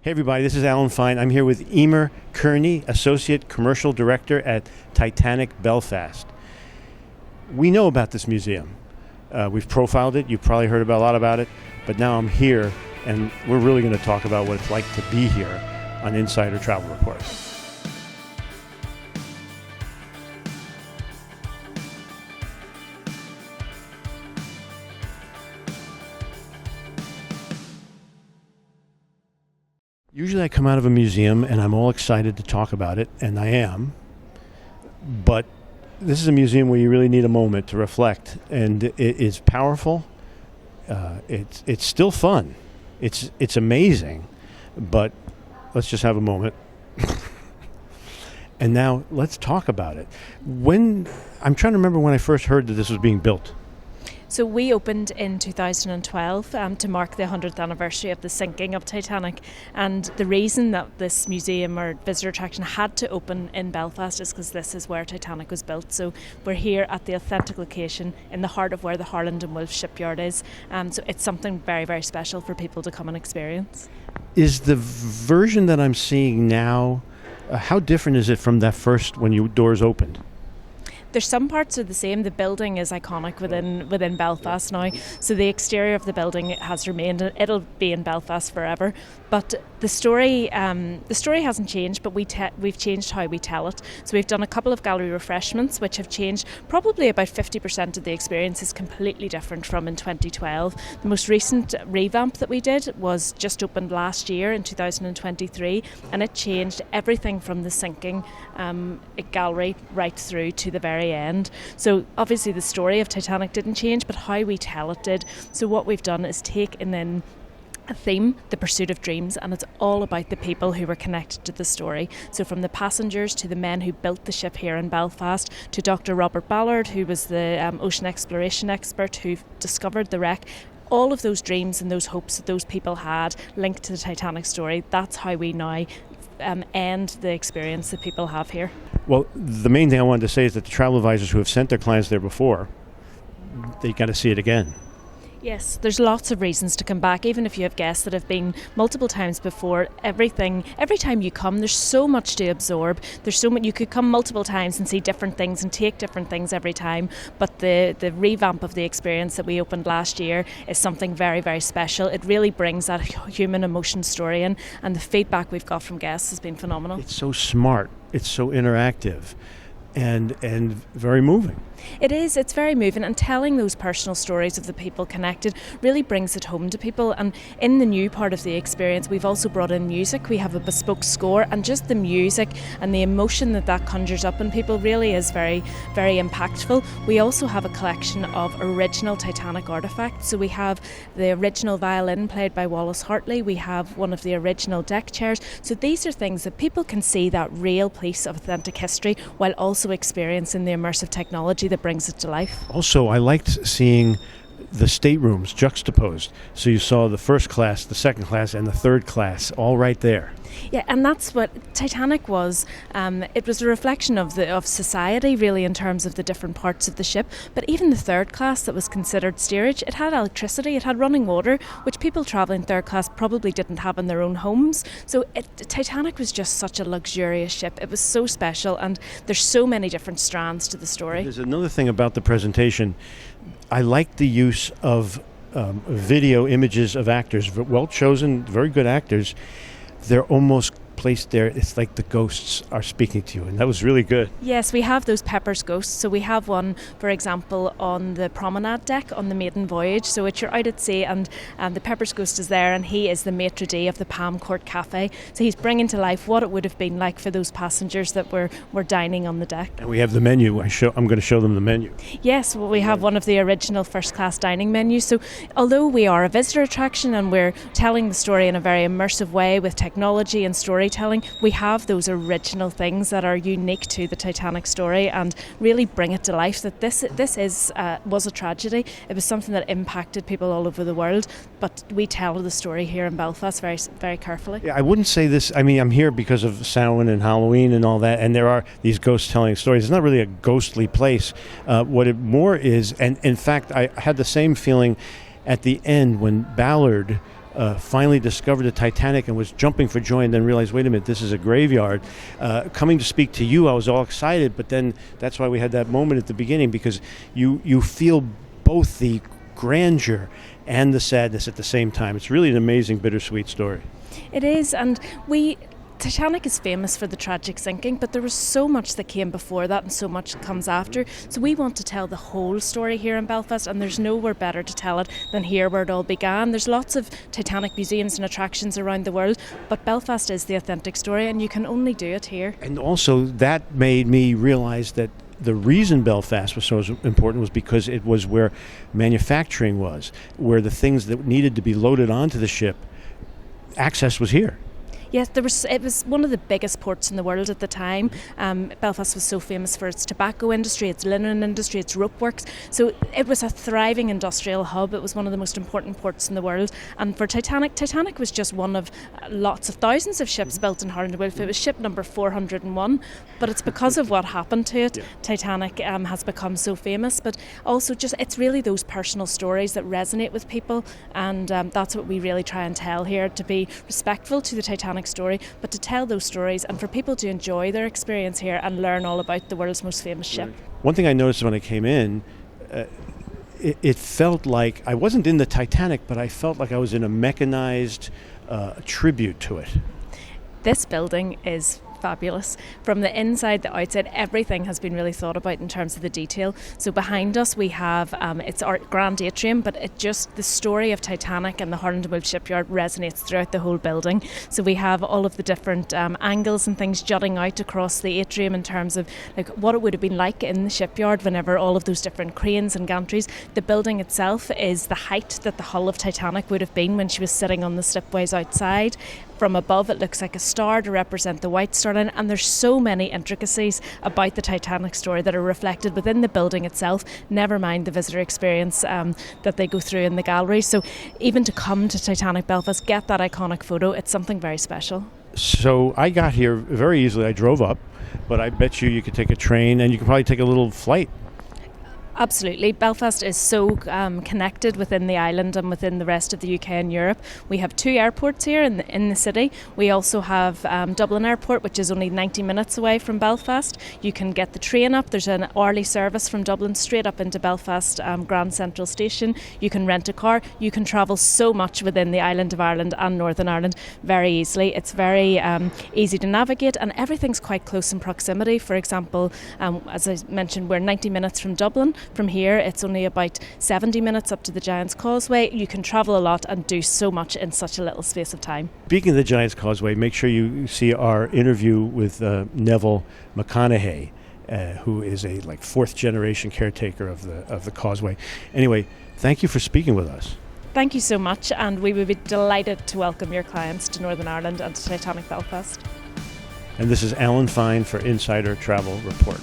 Hey everybody, this is Alan Fine. I'm here with Emer Kearney, Associate Commercial Director at Titanic Belfast. We know about this museum. We've profiled it. You've probably heard a lot about it. But now I'm here, and we're really going to talk about what it's like to be here on Insider Travel Report. Usually I come out of a museum and I'm all excited to talk about it, and I am. But this is a museum where you really need a moment to reflect, and it is powerful. It's still fun. It's amazing, but let's just have a moment. And now let's talk about it. I'm trying to remember when I first heard that this was being built. So we opened in 2012 to mark the 100th anniversary of the sinking of Titanic, and the reason that this museum or visitor attraction had to open in Belfast is because this is where Titanic was built. So we're here at the authentic location in the heart of where the Harland and Wolff shipyard is. So it's something very, very special for people to come and experience. Is the version that I'm seeing now, how different is it from that first when your doors opened? There's some parts are the same. The building is iconic within Belfast now. So the exterior of the building has remained. It'll be in Belfast forever. But the story hasn't changed, but we've changed how we tell it. So we've done a couple of gallery refreshments, which have changed. Probably about 50% of the experience is completely different from in 2012. The most recent revamp that we did was just opened last year in 2023, and it changed everything from the sinking gallery right through to the very end. So obviously the story of Titanic didn't change, but how we tell it did. So what we've done is take and then a theme, the pursuit of dreams, and it's all about the people who were connected to the story. So from the passengers to the men who built the ship here in Belfast, to Dr. Robert Ballard, who was the ocean exploration expert who discovered the wreck. All of those dreams and those hopes that those people had linked to the Titanic story, that's how we now end the experience that people have here. Well, the main thing I wanted to say is that the travel advisors who have sent their clients there before, they got to see it again. Yes, there's lots of reasons to come back, even if you have guests that have been multiple times before. Every time you come, there's so much to absorb. There's so much. You could come multiple times and see different things and take different things every time. But the revamp of the experience that we opened last year is something very, very special. It really brings that human emotion story in, and the feedback we've got from guests has been phenomenal. It's so smart. It's so interactive, and very moving. It is. It's very moving, and telling those personal stories of the people connected really brings it home to people. And in the new part of the experience, we've also brought in music. We have a bespoke score, and just the music and the emotion that conjures up in people really is very, very impactful. We also have a collection of original Titanic artefacts. So we have the original violin played by Wallace Hartley. We have one of the original deck chairs. So these are things that people can see that real piece of authentic history while also experiencing the immersive technology that brings it to life. Also, I liked seeing the staterooms juxtaposed. So you saw the first class, the second class, and the third class all right there. Yeah, and that's what Titanic was. It was a reflection of society, really, in terms of the different parts of the ship. But even the third class that was considered steerage, it had electricity, it had running water, which people travelling third class probably didn't have in their own homes. So Titanic was just such a luxurious ship. It was so special, and there's so many different strands to the story. There's another thing about the presentation. I like the use of video images of actors, well chosen, very good actors. They're almost placed there. It's like the ghosts are speaking to you, and that was really good. Yes, we have those Pepper's ghosts. So we have one, for example, on the promenade deck on the maiden voyage. So you're out at sea, and the Pepper's ghost is there, and he is the maitre d' of the Palm Court Cafe. So he's bringing to life what it would have been like for those passengers that were dining on the deck. And we have the menu. I'm going to show them the menu. Yes, well, we have one of the original first-class dining menus. So although we are a visitor attraction and we're telling the story in a very immersive way with technology and storytelling, we have those original things that are unique to the Titanic story and really bring it to life, that this was a tragedy. It was something that impacted people all over the world, but we tell the story here in Belfast very, very carefully. Yeah, I wouldn't say this. I mean, I'm here because of Samhain and Halloween and all that, and there are these ghosts telling stories. It's not really a ghostly place. What it more is, and in fact, I had the same feeling at the end when Ballard finally discovered the Titanic and was jumping for joy, and then realized, wait a minute, this is a graveyard. Coming to speak to you, I was all excited, but then that's why we had that moment at the beginning, because you feel both the grandeur and the sadness at the same time. It's really an amazing, bittersweet story. It is, and Titanic is famous for the tragic sinking, but there was so much that came before that and so much comes after. So we want to tell the whole story here in Belfast, and there's nowhere better to tell it than here where it all began. There's lots of Titanic museums and attractions around the world, but Belfast is the authentic story, and you can only do it here. And also that made me realize that the reason Belfast was so important was because it was where manufacturing was, where the things that needed to be loaded onto the ship, access was here. Yes, it was one of the biggest ports in the world at the time. Belfast was so famous for its tobacco industry, its linen industry, its rope works. So it was a thriving industrial hub. It was one of the most important ports in the world. And for Titanic was just one of lots of thousands of ships built in Harland & Wolff. It was ship number 401. But it's because of what happened to it, Titanic has become so famous. But also it's really those personal stories that resonate with people. And that's what we really try and tell here, to be respectful to the Titanic story, but to tell those stories and for people to enjoy their experience here and learn all about the world's most famous ship. One thing I noticed when I came in, it felt like I wasn't in the Titanic, but I felt like I was in a mechanized tribute to it. This building is fabulous. From the inside, the outside, everything has been really thought about in terms of the detail. So behind us we have it's our grand atrium, but the story of Titanic and the Harland & Wolff shipyard resonates throughout the whole building. So we have all of the different angles and things jutting out across the atrium in terms of like what it would have been like in the shipyard whenever all of those different cranes and gantries. The building itself is the height that the hull of Titanic would have been when she was sitting on the slipways outside. From above, it looks like a star to represent the White Star Line, and there's so many intricacies about the Titanic story that are reflected within the building itself, never mind the visitor experience that they go through in the gallery. So even to come to Titanic Belfast, get that iconic photo, it's something very special. So I got here very easily. I drove up, but I bet you could take a train, and you could probably take a little flight. Absolutely. Belfast is so connected within the island and within the rest of the UK and Europe. We have 2 airports here in the city. We also have Dublin Airport, which is only 90 minutes away from Belfast. You can get the train up. There's an hourly service from Dublin straight up into Belfast Grand Central Station. You can rent a car. You can travel so much within the island of Ireland and Northern Ireland very easily. It's very easy to navigate, and everything's quite close in proximity. For example, as I mentioned, we're 90 minutes from Dublin. From here, it's only about 70 minutes up to the Giant's Causeway. You can travel a lot and do so much in such a little space of time. Speaking of the Giant's Causeway, make sure you see our interview with Neville McConaughey, who is a 4th generation caretaker of the causeway. Anyway, thank you for speaking with us. Thank you so much, and we would be delighted to welcome your clients to Northern Ireland and to Titanic Belfast. And this is Alan Fine for Insider Travel Report.